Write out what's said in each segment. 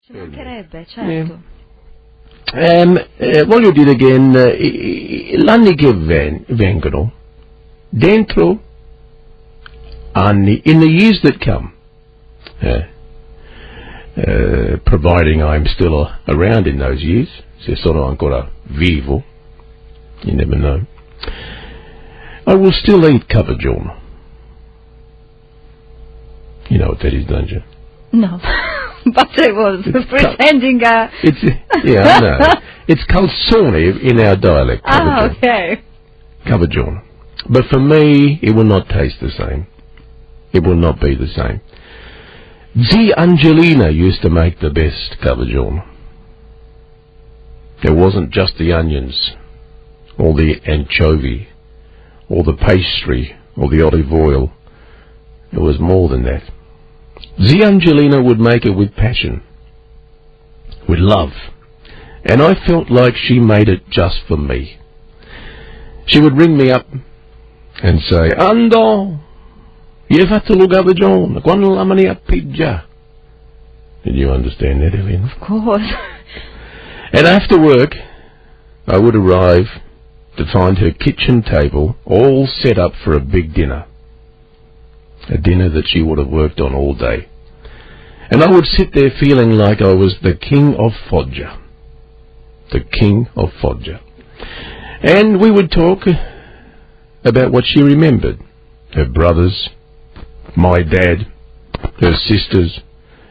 Ci mancherebbe, certo. Voglio dire che l'anni che vengono, dentro anni, in the years that come, providing I'm still around in those years, se sono ancora vivo, you never know, I will still eat cabagione. You know what that is, don't you? No, but I was pretending. It's yeah, I know. It's calzone in our dialect. Ah, okay. Cabagione. But for me, it will not taste the same. It will not be the same. Zia Angelina used to make the best cabagione. It wasn't just the onions, or the anchovy, or the pastry, or the olive oil. It was more than that. Zia Angelina would make it with passion, with love, and I felt like she made it just for me. She would ring me up and say, Ando, you've fatto lo cabagione, quando la mani appiggia. Did you understand that, Ellen? Of course. And after work, I would arrive to find her kitchen table all set up for a big dinner. A dinner that she would have worked on all day. And I would sit there feeling like I was the king of Foggia. The king of Foggia. And we would talk about what she remembered. Her brothers, my dad, her sisters,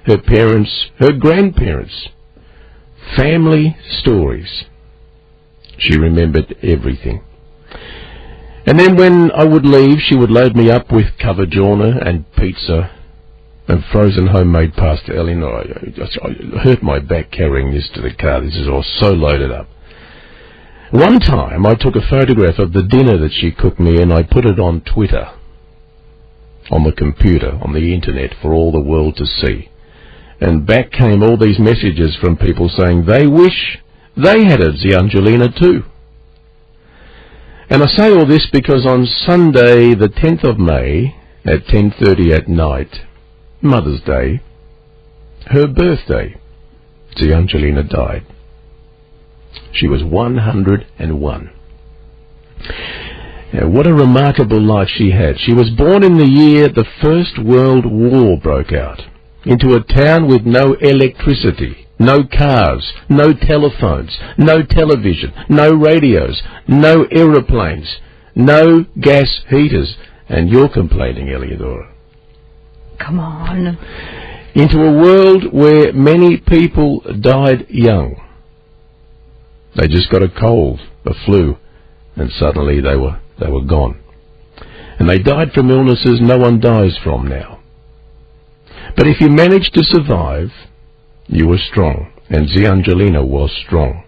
her parents, her grandparents. Family stories. She remembered everything. And then when I would leave, she would load me up with cabagione and pizza and frozen homemade pasta. Eleanor, I hurt my back carrying this to the car. This is all so loaded up. One time I took a photograph of the dinner that she cooked me and I put it on Twitter, on the computer, on the internet for all the world to see. And back came all these messages from people saying they wish they had a Zia Angelina too. And I say all this because on Sunday, the 10th of May, at 10:30 at night, Mother's Day, her birthday, Zia Angelina died. She was 101. Now, what a remarkable life she had. She was born in the year the First World War broke out, into a town with no electricity. No cars, no telephones, no television, no radios, no aeroplanes, no gas heaters. And you're complaining, Eleonora. Come on. Into a world where many people died young. They just got a cold, a flu, and suddenly they were gone. And they died from illnesses no one dies from now. But if you managed to survive, you were strong, and Zia Angelina was strong.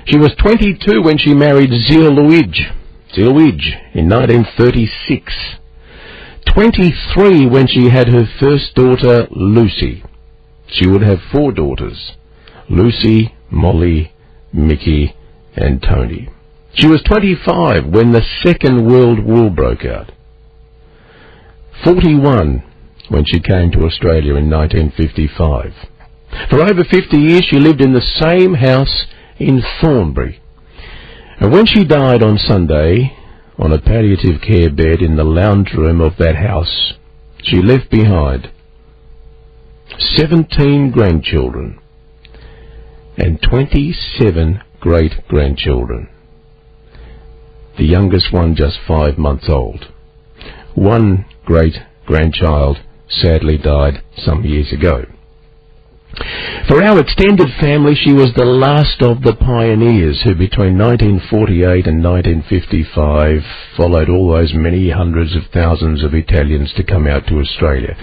She was 22 when she married Zia Luigi in 1936. 23 when she had her first daughter, Lucy. She would have 4 daughters, Lucy, Molly, Mickey, and Tony. She was 25 when the Second World War broke out. 41 when she came to Australia in 1955. For over 50 years she lived in the same house in Thornbury. And when she died on Sunday, on a palliative care bed in the lounge room of that house, she left behind 17 grandchildren and 27 great-grandchildren. The youngest one just 5 months old. One great-grandchild sadly died some years ago. For our extended family, she was the last of the pioneers who between 1948 and 1955 followed all those many hundreds of thousands of Italians to come out to Australia.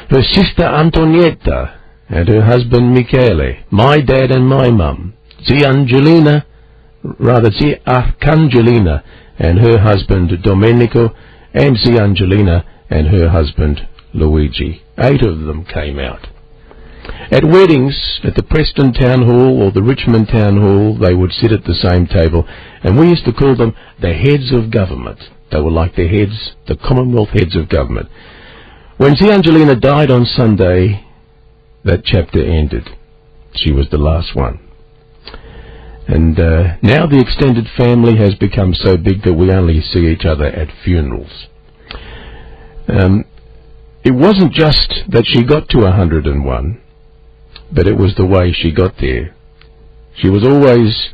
Her sister Antonietta and her husband Michele, my dad and my mum, Zia Arcangelina and her husband Domenico, and Zia Angelina and her husband Luigi. 8 of them came out. At weddings, at the Preston Town Hall or the Richmond Town Hall, they would sit at the same table, and we used to call them the heads of government. They were like the heads, the Commonwealth heads of government. When Zia Angelina died on Sunday, that chapter ended. she was the last one. And now the extended family has become so big that we only see each other at funerals. It wasn't just that she got to 101, but it was the way she got there. She was always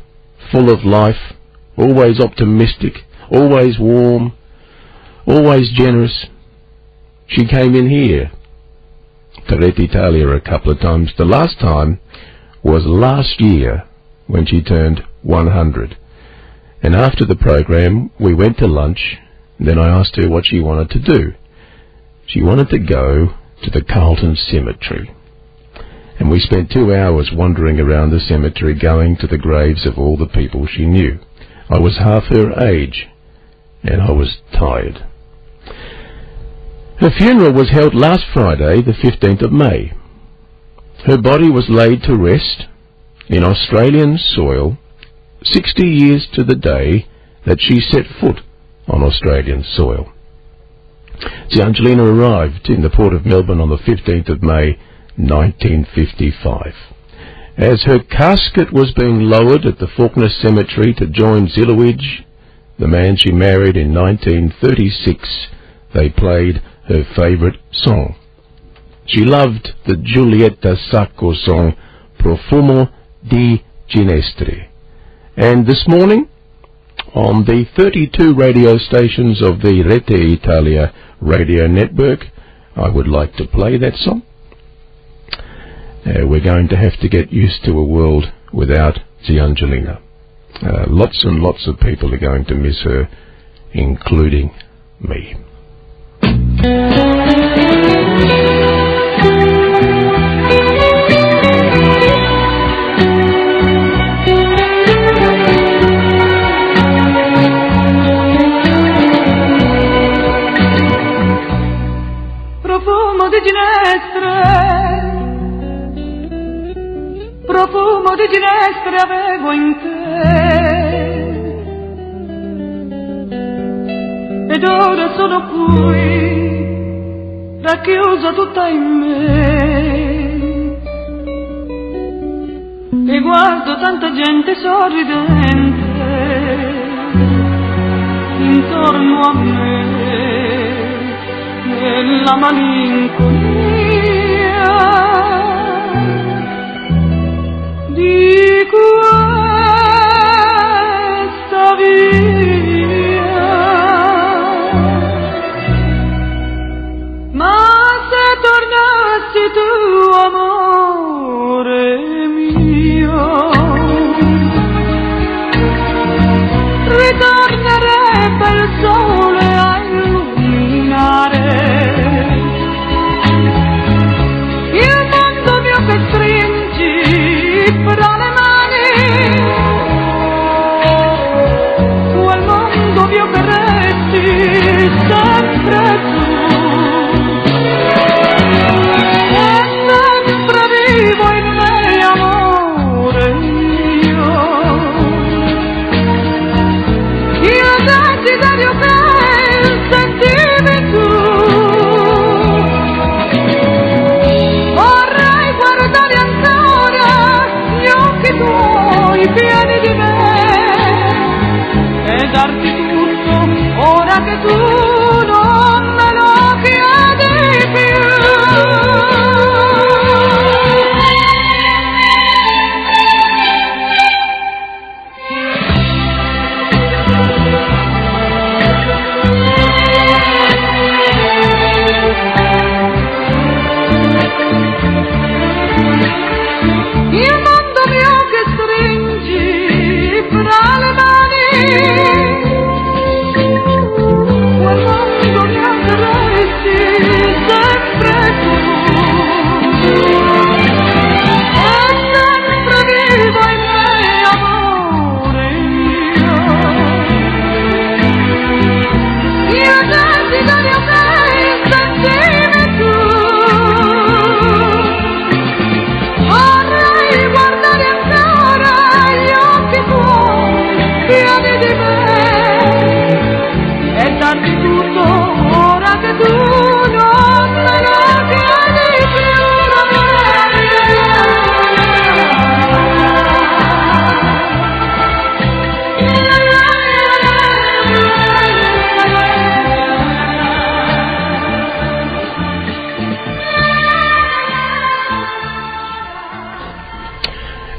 full of life, always optimistic, always warm, always generous. She came in here to Rete Italia a couple of times. The last time was last year when she turned 100. And after the program, we went to lunch, and then I asked her what she wanted to do. She wanted to go to the Carlton Cemetery. And we spent 2 hours wandering around the cemetery, going to the graves of all the people she knew. I was half her age, and I was tired. Her funeral was held last Friday, the 15th of May. Her body was laid to rest in Australian soil 60 years to the day that she set foot on Australian soil. Angelina arrived in the port of Melbourne on the 15th of May 1955. As her casket was being lowered at the Faulkner Cemetery to join Zilowidge, the man she married in 1936, they played her favourite song. She loved the Giulietta Sacco song Profumo di Ginestre. And this morning, on the 32 radio stations of the Rete Italia radio network, I would like to play that song. We're going to have to get used to a world without Angelina. Lots and lots of people are going to miss her, including me. Profumo di ginestre, profumo di ginestre avevo in te, ed ora sono qui, racchiusa tutta in me, e guardo tanta gente sorridente intorno a me, nella malinconia di questa via. Ma se tornassi tu, amore mio, ritornerebbe il sole a illuminare il mondo mio che stringi fra le mani, quel mondo mio che resti sempre tu, e sempre vivo in me, amore mio, il desiderio che sentivi tu. Vorrei guardare ancora gli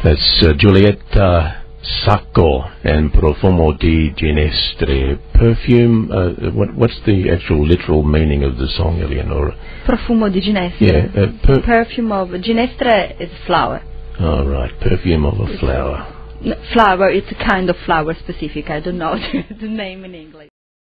That's Giulietta Sacco and Profumo di Ginestre. Perfume, what's the actual literal meaning of the song, Eleonora? Profumo di Ginestre. Yeah. Perfume of Ginestre is flower. Oh, right. Perfume of a flower. Flower, it's a kind of flower specific. I don't know the name in English.